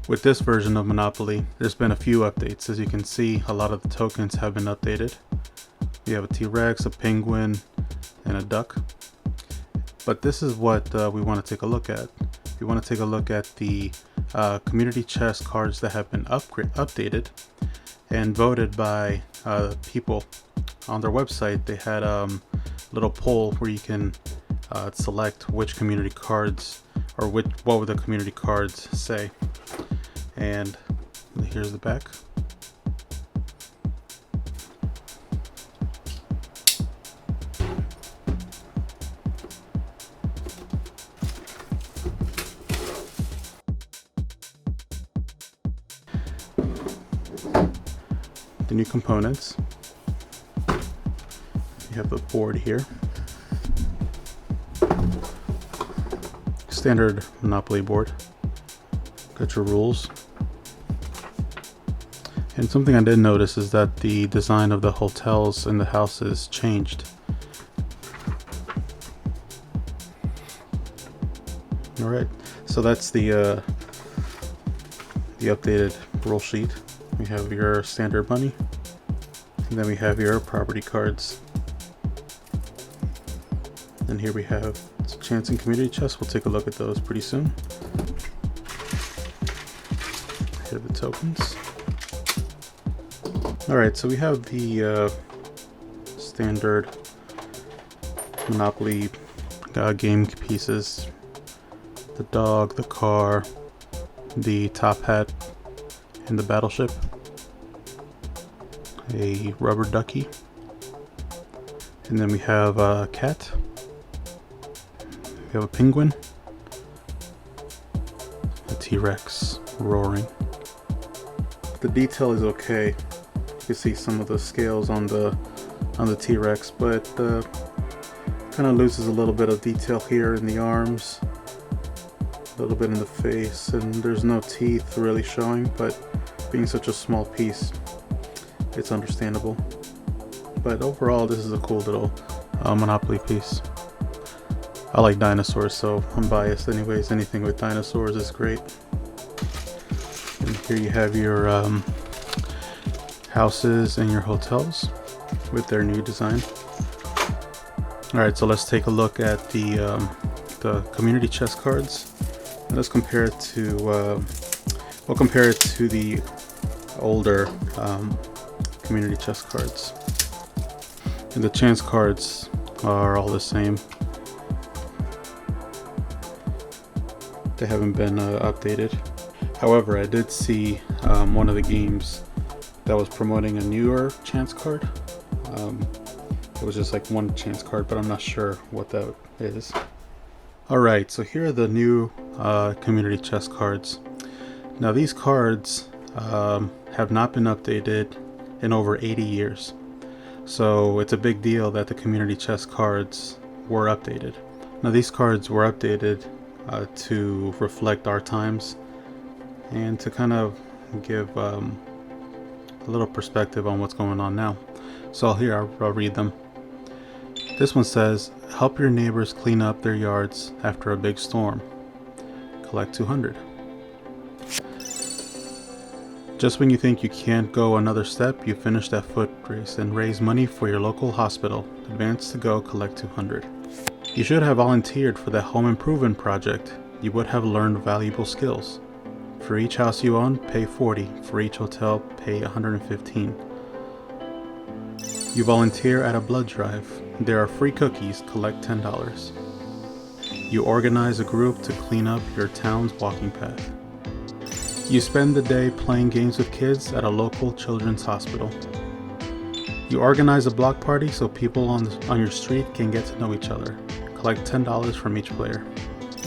With this version of Monopoly, there's been a few updates. As you can see, a lot of the tokens have been updated. We have a T-Rex, a penguin, and a duck. But this is what we want to take a look at. We want to take a look at the community chest cards that have been updated and voted by people on their website. They had a little poll where you can select which community cards or what would the community cards say. And here's the back. The new components. You have the board here. Standard Monopoly board. Got your rules. And something I did notice is that the design of the hotels and the houses changed. Alright, so that's the updated rule sheet. We have your standard money, and then we have your property cards. And here we have chance and community chests. We'll take a look at those pretty soon. Here are the tokens. Alright, so we have the standard Monopoly game pieces. The dog, the car, the top hat, and the battleship. A rubber ducky. And then we have a cat. We have a penguin. A T-Rex roaring. The detail is okay. You can see some of the scales on the T-Rex, but kind of loses a little bit of detail here in the arms, a little bit in the face, and there's no teeth really showing, but being such a small piece, it's understandable. But overall, this is a cool little Monopoly piece. I like dinosaurs, so I'm biased anyways. Anything with dinosaurs is great. And here you have your houses and your hotels with their new design. Alright, so let's take a look at the community chest cards. And let's compare it to we'll compare it to the older community chest cards. And the chance cards are all the same. They haven't been updated. However, I did see one of the games that was promoting a newer chance card. It was just like one chance card, but I'm not sure what that is. Alright, so here are the new community chest cards. Now these cards have not been updated in over 80 years. So it's a big deal that the community chest cards were updated. Now these cards were updated to reflect our times and to kind of give a little perspective on what's going on now. So here I'll read them. This one says, help your neighbors clean up their yards after a big storm. Collect 200. Just when you think you can't go another step, you finish that foot race and raise money for your local hospital. Advance to go, collect 200. You should have volunteered for that home improvement project. You would have learned valuable skills. For each house you own, pay 40. For each hotel, pay 115. You volunteer at a blood drive. There are free cookies, collect $10. You organize a group to clean up your town's walking path. You spend the day playing games with kids at a local children's hospital. You organize a block party so people on your street can get to know each other. Collect $10 from each player.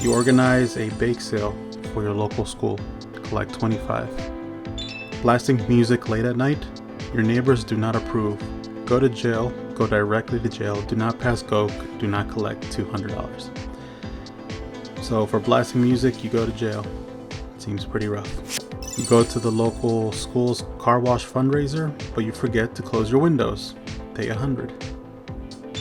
You organize a bake sale for your local school. Collect $25. Blasting music late at night? Your neighbors do not approve. Go to jail. Go directly to jail. Do not pass go. Do not collect $200. So for blasting music, you go to jail. Seems pretty rough. You go to the local school's car wash fundraiser, but you forget to close your windows. Pay $100.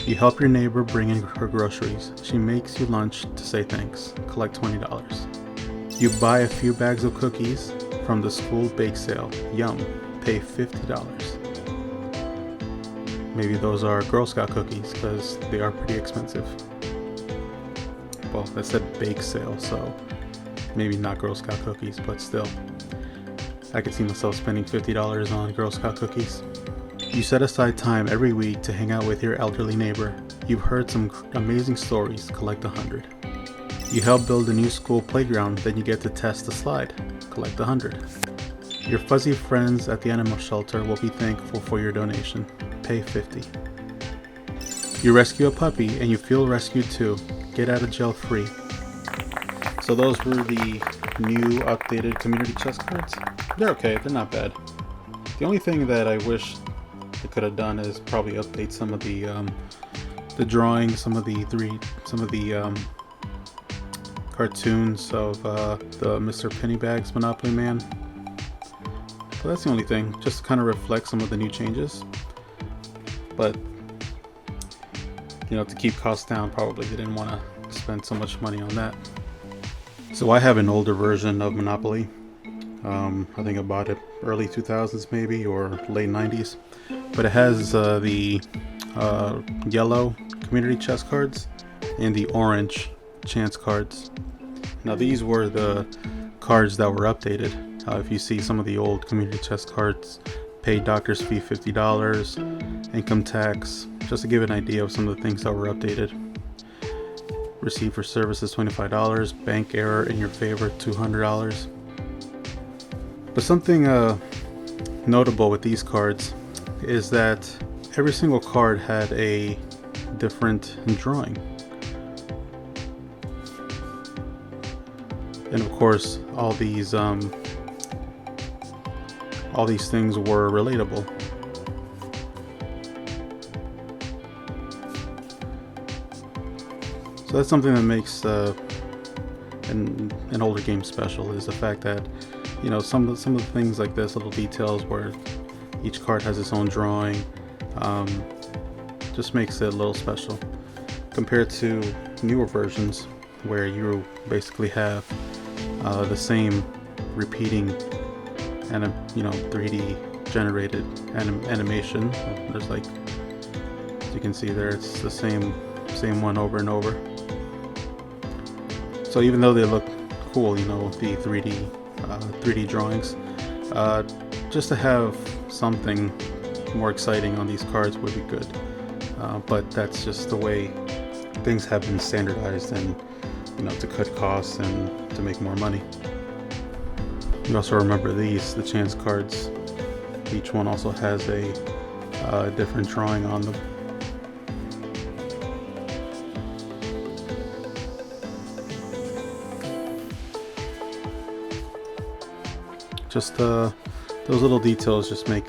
You help your neighbor bring in her groceries. She makes you lunch to say thanks. Collect $20. You buy a few bags of cookies. from the school bake sale. Yum. Pay $50. Maybe those are Girl Scout cookies because they are pretty expensive. Well, that said bake sale, so maybe not Girl Scout cookies, but still. I could see myself spending $50 on Girl Scout cookies. You set aside time every week to hang out with your elderly neighbor. You've heard some amazing stories. Collect 100. You help build a new school playground, then you get to test the slide. Collect 100. Your fuzzy friends at the animal shelter will be thankful for your donation. Pay 50. You rescue a puppy and you feel rescued too. Get out of jail free. So those were the new updated community chest cards. They're okay, they're not bad. The only thing that I wish they could have done is probably update some of the drawings, some of the cartoons of the Mr. Pennybags Monopoly Man. But that's the only thing, just to kind of reflect some of the new changes. But you know, to keep costs down, probably they didn't want to spend so much money on that. So I have an older version of Monopoly. I think I bought it early 2000s maybe, or late 90s. But it has the yellow community chest cards and the orange chance cards. Now these were the cards that were updated. If you see some of the old community chest cards, paid doctor's fee $50, income tax, just to give an idea of some of the things that were updated. Receipt for services $25, bank error in your favor $200. But something notable with these cards is that every single card had a different drawing. And of course, all these things were relatable. So that's something that makes an older game special, is the fact that, you know, some of the things like this, little details where each card has its own drawing, just makes it a little special compared to newer versions where you basically have the same repeating and 3D generated animation. There's, like, as you can see there, it's the same one over and over. So even though they look cool, you know, the 3D drawings, just to have something more exciting on these cards would be good. But that's just the way things have been standardized, and to cut costs and to make more money. You also remember these, the chance cards. Each one also has a different drawing on them. Just those little details just make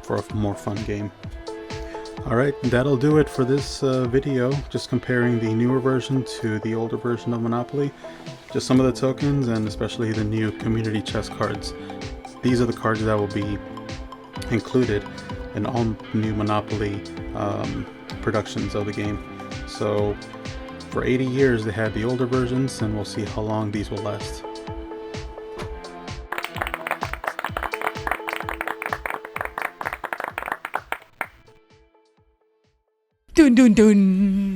for a more fun game. Alright, that'll do it for this video, just comparing the newer version to the older version of Monopoly. Just some of the tokens, and especially the new community chest cards. These are the cards that will be included in all new Monopoly productions of the game. So for 80 years they had the older versions, and we'll see how long these will last. Dun dun dun.